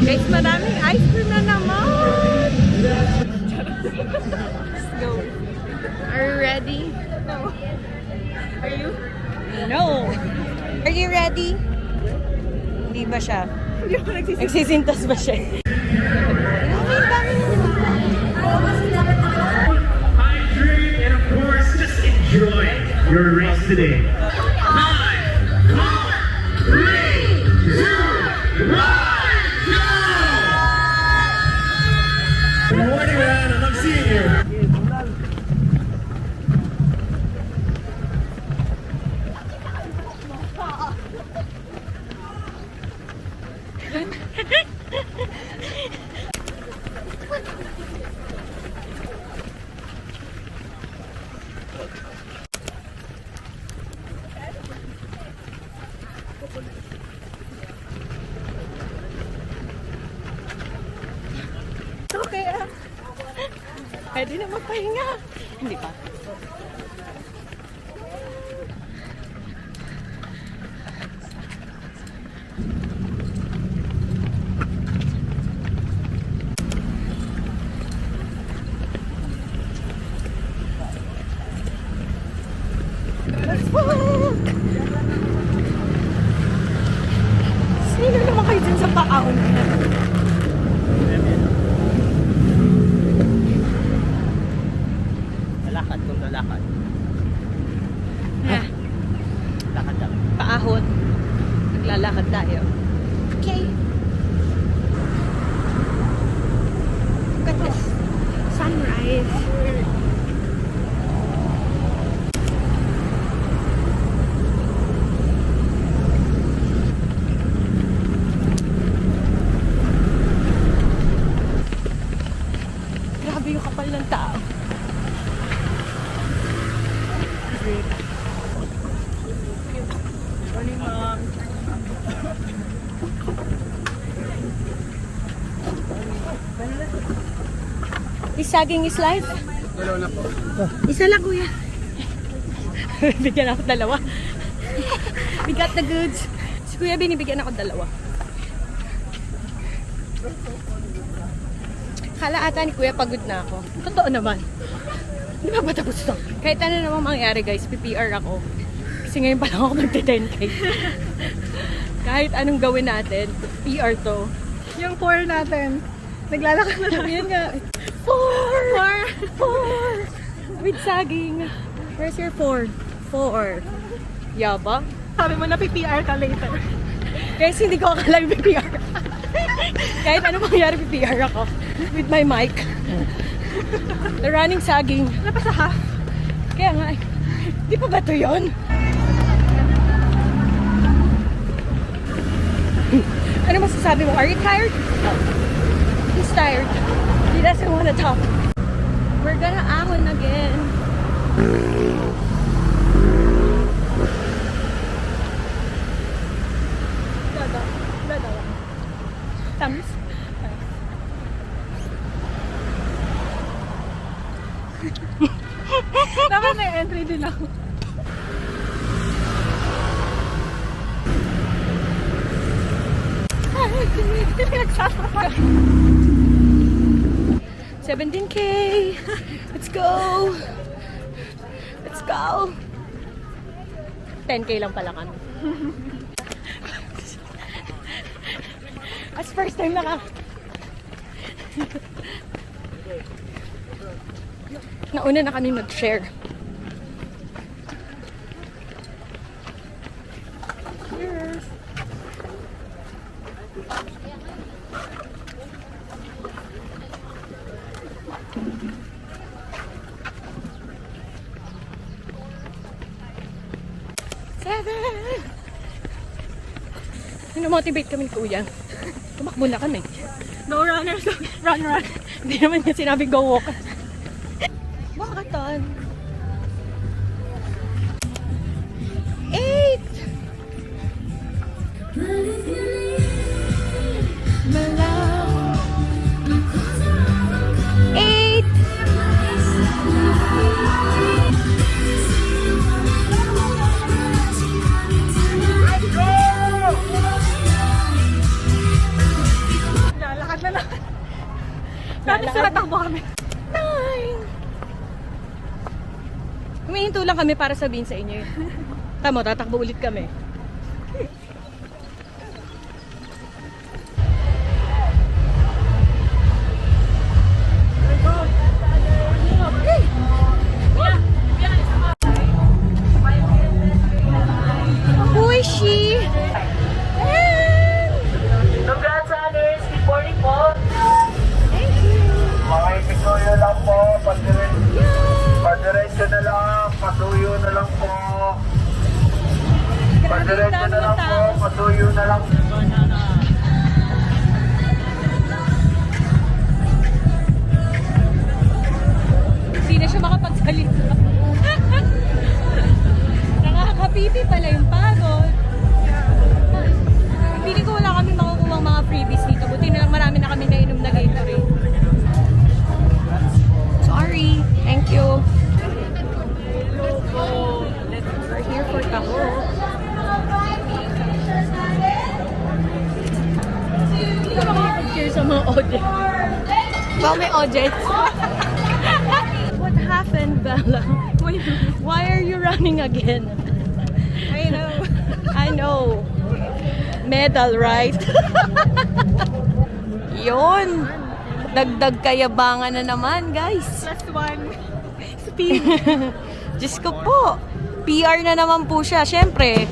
Guys, maraming ice cream na naman! Let's go. Are you ready? No. Are you? No. Are you ready? Hindi ba siya? Hindi ako nagsisintas ba siya? Hydrate and of course just enjoy your race today. 5, 4, 3, 2, 1, go! Good morning, man. I love seeing you. Okay. Pwede na magpahinga. Hindi pa. Let's walk! Sino naman kayo dyan sa paahon? Lalakad kung lalakad. Ah, Lakad lang. paahon. Naglalakad tayo. Okay. Look at this sunrise. Grabe yung kapal ng tao. Morning, ma'am. Is sagging is life? Dalawa na po. Isa lang, kuya. Bigyan ako dalawa. We got the goods. Si kuya, binibigyan ako dalawa. Kala ata ni kuya pagod na ako. Totoo naman. Hindi ba tapos to? Kahit ano naman mangyari guys, PPR ako. Kasi ngayon pa lang ako magte-10K. Kahit anong gawin natin, PR to. Yung 4 natin, naglalakad na tayo. Yan nga. 4! With sagging. Where's your 4? 4. Yaba? Sabi mo na PPR ka later. Guys, hindi ko akala yung PPR. Kahit ano mangyari, PPR ako. With my mic. The running sagging. Ano pa sa half? Kaya nga, di pa ba ito yun? Ano masasabi mo? Are you tired? He's tired. He doesn't want to talk. We're gonna ahon again. Dadawa. Tamis? Dapat may entry din ako. Nagsasakay. 17K! Let's go! Let's go! 10K lang pala kami. As first time nauna na kami mag-share. Cheers! Motivate kami ni kuya. Tumakbo na kami. No runners, run. Hindi naman niya sinabing go walk. Bakatan. 8! My love. 8! Basta natakbo kami. Humihinto lang kami para sabihin sa inyo. Tama, tatakbo ulit kami. Who is she? Congrats, Alice! Good morning po! Mga ipisuyo lang po, padiretso na lang, pasuyo na lang po. Padiretso na lang po, pasuyo na lang. Hindi na siya makapagsalita. Nakakapipi pala yung pagod. Pili ko wala kami makukuha mga freebies dito. Buti na lang marami na kami nainom na Gatorade. Sorry. Thank you. We're here for taho. Hindi ko makapag-share sa mga audience. Ba may audience? What happened, Bella? Why are you running again? I know. I know. Medal, right? Yun. Dagdag kayabangan na naman, guys. Last one. Speed. Diyos ko po. PR na naman po siya. Siyempre,